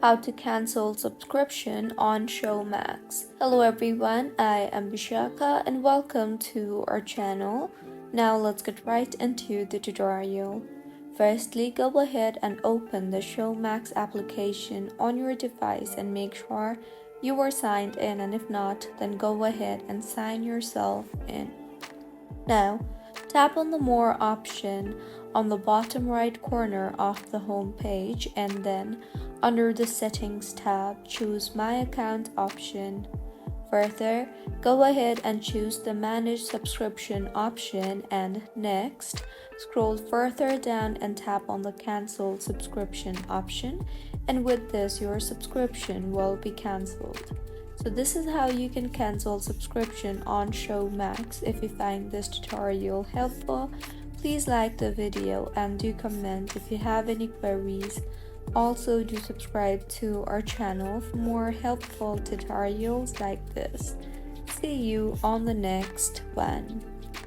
How to cancel subscription on Showmax. Hello everyone, I am Vishaka and welcome to our channel. Now let's get right into the tutorial. Firstly, go ahead and open the Showmax application on your device and make sure you are signed in, and if not, then go ahead and sign yourself in. Now, tap on the More option on the bottom right corner of the home page, and then under the Settings tab, choose My Account option. Further, go ahead and choose the Manage Subscription option, and next, scroll further down and tap on the Cancel Subscription option, and with this, your subscription will be cancelled. So this is how you can cancel subscription on Showmax. If you find this tutorial helpful, please like the video and do comment if you have any queries. Also, do subscribe to our channel for more helpful tutorials like this. See you on the next one.